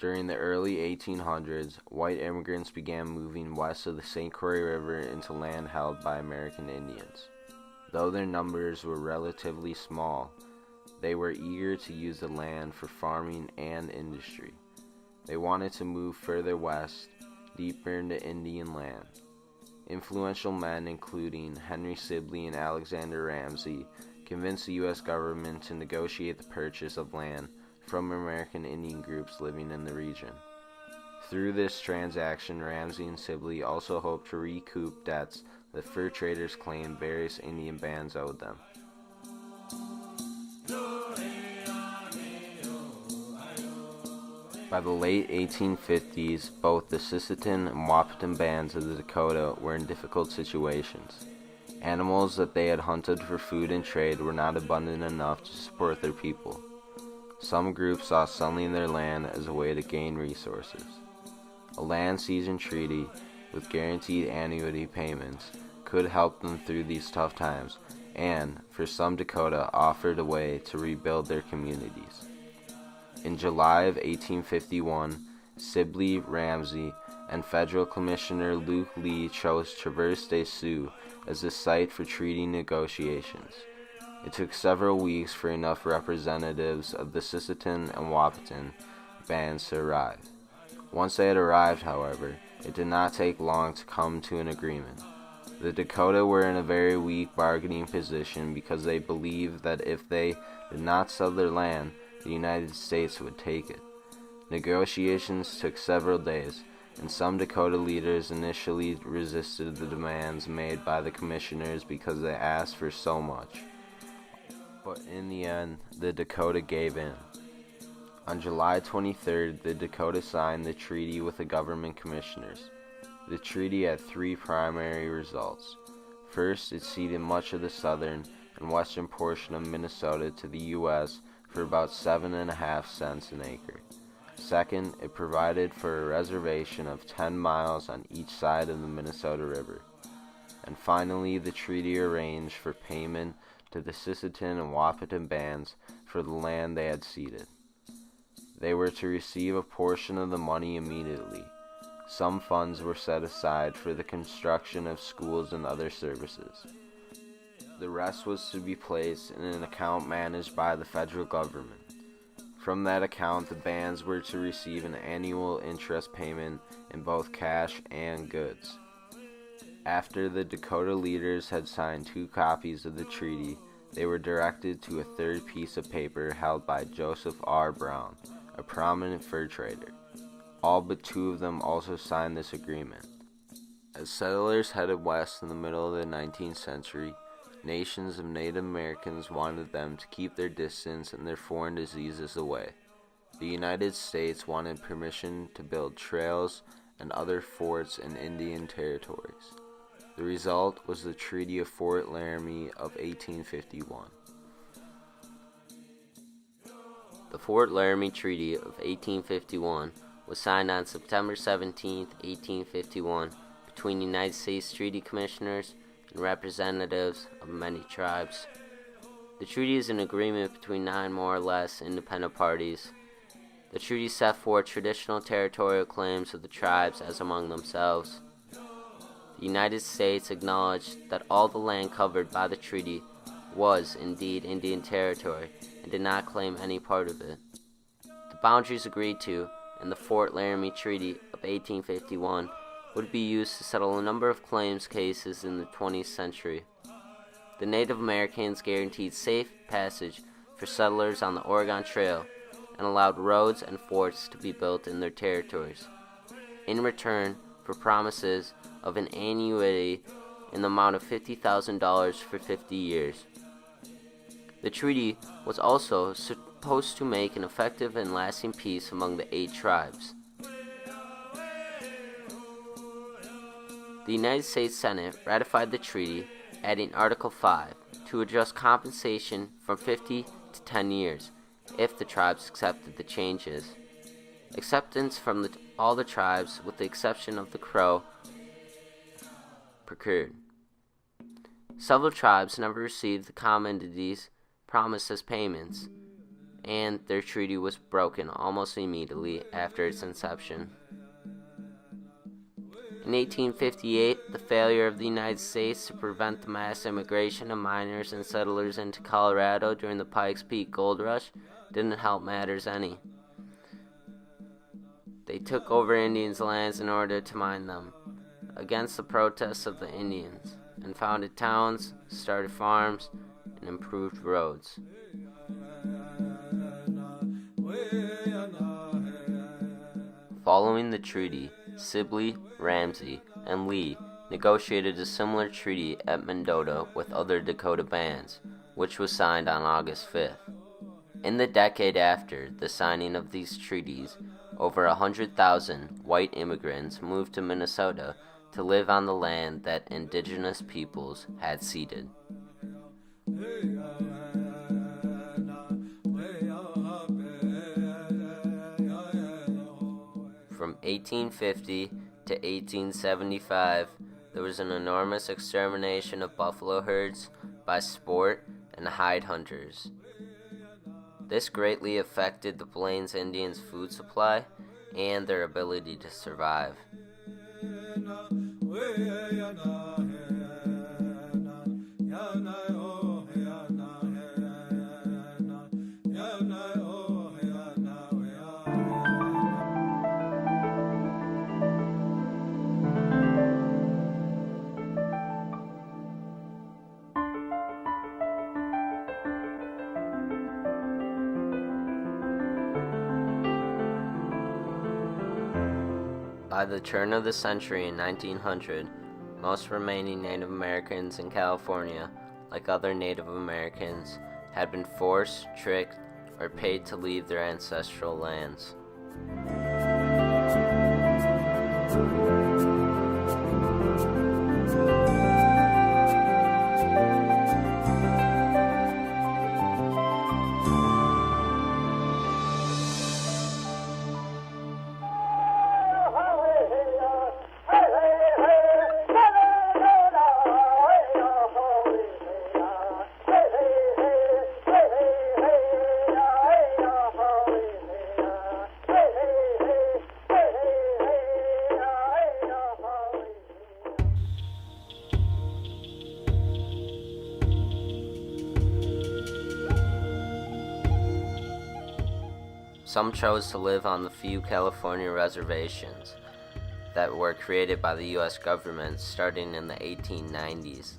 During the early 1800s, white immigrants began moving west of the St. Croix River into land held by American Indians. Though their numbers were relatively small, they were eager to use the land for farming and industry. They wanted to move further west, deeper into Indian land. Influential men, including Henry Sibley and Alexander Ramsey, convinced the U.S. government to negotiate the purchase of land from American Indian groups living in the region. Through this transaction, Ramsey and Sibley also hoped to recoup debts that fur traders claimed various Indian bands owed them. By the late 1850s, both the Sisseton and Wahpeton bands of the Dakota were in difficult situations. Animals that they had hunted for food and trade were not abundant enough to support their people. Some groups saw selling their land as a way to gain resources. A land cession treaty with guaranteed annuity payments could help them through these tough times and, for some Dakota, offered a way to rebuild their communities. In July of 1851, Sibley, Ramsey, and Federal Commissioner Luke Lee chose Traverse des Sioux as the site for treaty negotiations. It took several weeks for enough representatives of the Sisseton and Wahpeton bands to arrive. Once they had arrived, however, it did not take long to come to an agreement. The Dakota were in a very weak bargaining position because they believed that if they did not sell their land, the United States would take it. Negotiations took several days, and some Dakota leaders initially resisted the demands made by the commissioners because they asked for so much. But in the end, the Dakota gave in. On July 23rd, the Dakota signed the treaty with the government commissioners. The treaty had three primary results. First, it ceded much of the southern and western portion of Minnesota to the U.S. for about 7.5 cents an acre. Second, it provided for a reservation of 10 miles on each side of the Minnesota River. And finally, the treaty arranged for payment to the Sisseton and Wahpeton bands for the land they had ceded. They were to receive a portion of the money immediately. Some funds were set aside for the construction of schools and other services. The rest was to be placed in an account managed by the federal government. From that account, the bands were to receive an annual interest payment in both cash and goods. After the Dakota leaders had signed 2 copies of the treaty, they were directed to a third piece of paper held by Joseph R. Brown, a prominent fur trader. All but 2 of them also signed this agreement. As settlers headed west in the middle of the 19th century, nations of Native Americans wanted them to keep their distance and their foreign diseases away. The United States wanted permission to build trails and other forts in Indian territories. The result was the Treaty of Fort Laramie of 1851. The Fort Laramie Treaty of 1851 was signed on September 17, 1851, between the United States Treaty Commissioners and representatives of many tribes. The treaty is an agreement between 9 more or less independent parties. The treaty set forth traditional territorial claims of the tribes as among themselves. The United States acknowledged that all the land covered by the treaty was indeed Indian territory and did not claim any part of it. The boundaries agreed to in the Fort Laramie Treaty of 1851 would be used to settle a number of claims cases in the 20th century. The Native Americans guaranteed safe passage for settlers on the Oregon Trail and allowed roads and forts to be built in their territories, in return for promises of an annuity in the amount of $50,000 for 50 years. The treaty was also supposed to make an effective and lasting peace among the 8 tribes. The United States Senate ratified the treaty, adding Article 5 to adjust compensation from 50 to 10 years if the tribes accepted the changes. Acceptance from all the tribes, with the exception of the Crow, procured. Several tribes never received the commodities promised as payments. and their treaty was broken almost immediately after its inception. In 1858, the failure of the United States to prevent the mass immigration of miners and settlers into Colorado during the Pikes Peak Gold Rush didn't help matters any. They took over Indians' lands in order to mine them, against the protests of the Indians, and founded towns, started farms, and improved roads. Following the treaty, Sibley, Ramsey, and Lee negotiated a similar treaty at Mendota with other Dakota bands, which was signed on August 5th. In the decade after the signing of these treaties, over 100,000 white immigrants moved to Minnesota to live on the land that indigenous peoples had ceded. From 1850 to 1875, there was an enormous extermination of buffalo herds by sport and hide hunters. This greatly affected the Plains Indians' food supply and their ability to survive. By the turn of the century in 1900, most remaining Native Americans in California, like other Native Americans, had been forced, tricked, or paid to leave their ancestral lands. Some chose to live on the few California reservations that were created by the U.S. government starting in the 1890s.